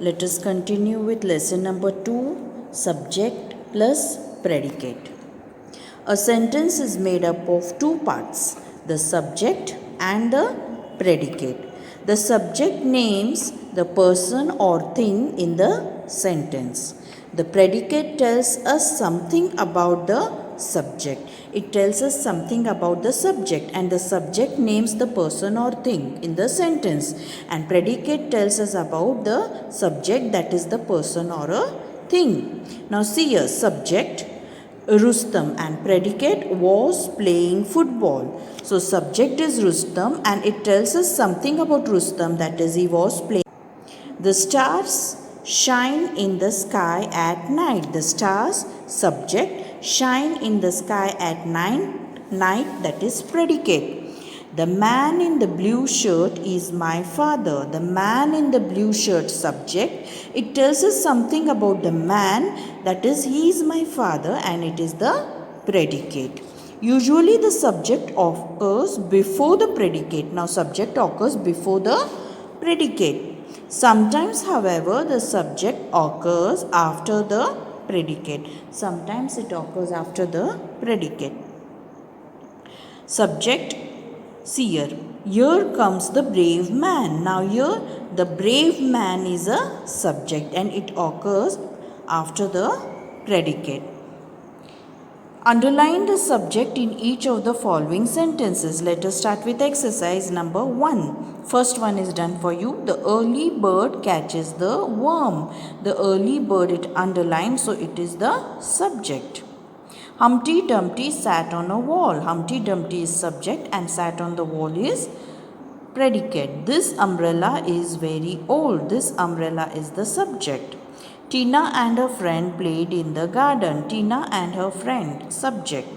Let us continue with lesson number 2, subject plus predicate. A sentence is made up of two parts, the subject and the predicate. The subject names the person or thing in the sentence. The predicate tells us something about the subject. It tells us something about the subject, and the subject names the person or thing in the sentence, and predicate tells us about the subject, that is the person or a thing. Now see here, subject Rustam and predicate was playing football. So subject is Rustam and it tells us something about Rustam, that is he was playing. The stars shine in the sky at night. The stars, subject, shine in the sky at night, that is predicate. The man in the blue shirt is my father. The man in the blue shirt, subject. It tells us something about the man, that is he is my father, and it is the predicate. Usually the subject occurs before the predicate. Now subject occurs before the predicate. Sometimes, however, the subject occurs after the predicate. Sometimes it occurs after the predicate. Subject, see here comes the brave man. Now here the brave man is a subject and it occurs after the predicate. Underline the subject in each of the following sentences. Let us start with exercise number 1. First one is done for you. The early bird catches the worm. The early bird, it underlined, so it is the subject. Humpty Dumpty sat on a wall. Humpty Dumpty is subject and sat on the wall is predicate. This umbrella is very old. This umbrella is the subject. Tina and her friend played in the garden. Tina and her friend, subject.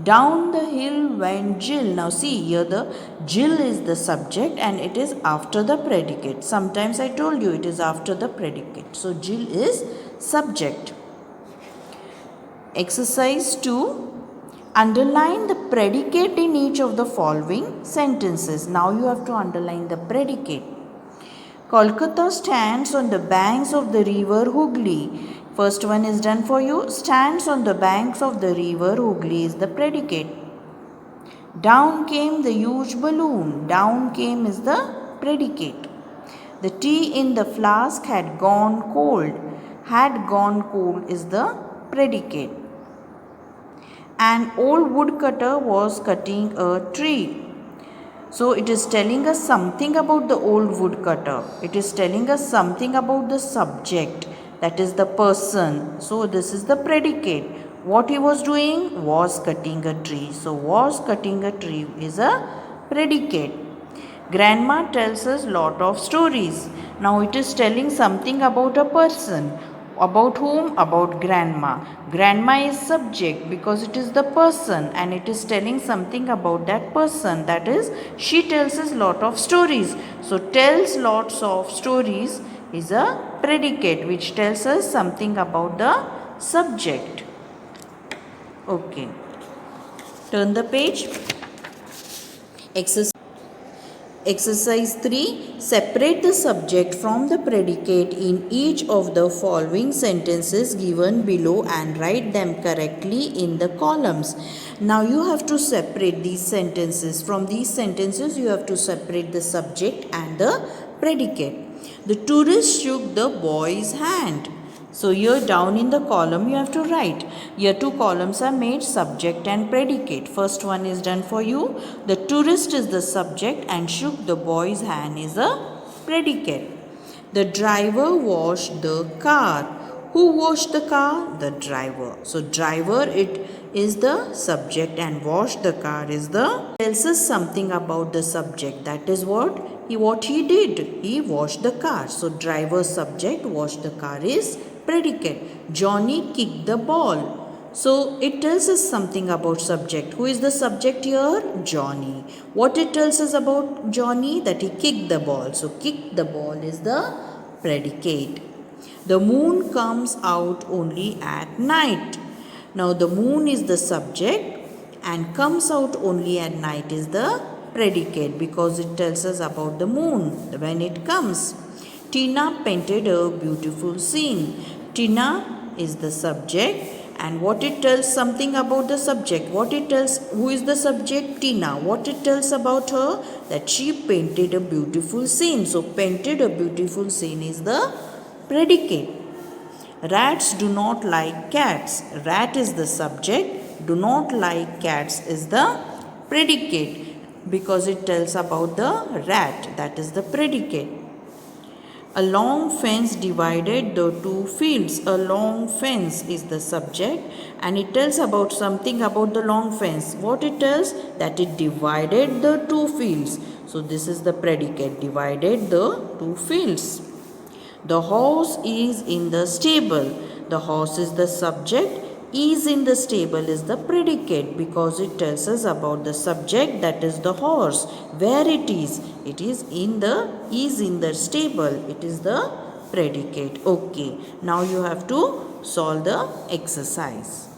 Down the hill went Jill. Now see here, the Jill is the subject and it is after the predicate. Sometimes I told you it is after the predicate. So Jill is subject. Exercise 2. Underline the predicate in each of the following sentences. Now you have to underline the predicate. Kolkata stands on the banks of the river Hooghly. First one is done for you. Stands on the banks of the river Hooghly is the predicate. Down came the huge balloon. Down came is the predicate. The tea in the flask had gone cold. Had gone cold is the predicate. An old woodcutter was cutting a tree. So it is telling us something about the old woodcutter. It is telling us something about the subject, that is the person. So this is the predicate. What he was doing was cutting a tree. So was cutting a tree is a predicate. Grandma tells us lot of stories. Now it is telling something about a person. About whom? About grandma. Grandma is subject because it is the person and it is telling something about that person. That is, she tells us lot of stories. So tells lots of stories is a predicate which tells us something about the subject. Okay. Turn the page. Exercise 3. Separate the subject from the predicate in each of the following sentences given below and write them correctly in the columns. Now you have to separate these sentences. From these sentences you have to separate the subject and the predicate. The tourist shook the boy's hand. So here down in the column you have to write. Here two columns are made, subject and predicate. First one is done for you. The tourist is the subject and shook the boy's hand is a predicate. The driver washed the car. Who washed the car? The driver. So driver, it is the subject and washed the car is the, tells us something about the subject. That is what he did. He washed the car. So driver, subject, washed the car is predicate. Johnny kicked the ball. So it tells us something about subject. Who is the subject here? Johnny. What it tells us about Johnny? That he kicked the ball. So kick the ball is the predicate. The moon comes out only at night. Now the moon is the subject and comes out only at night is the predicate because it tells us about the moon when it comes. Tina painted a beautiful scene. Tina is the subject, and what it tells something about the subject. What it tells, who is the subject? Tina. What it tells about her? That she painted a beautiful scene. So painted a beautiful scene is the predicate. Rats do not like cats. Rat is the subject. Do not like cats is the predicate, because it tells about the rat. That is the predicate. A long fence divided the two fields. A long fence is the subject, and it tells about something about the long fence. What it tells? That it divided the two fields. So this is the predicate, divided the two fields. The horse is in the stable. The horse is the subject. Is in the stable is the predicate, because it tells us about the subject, that is the horse. Where it is? It is in the stable. It is the predicate. Okay. Now you have to solve the exercise.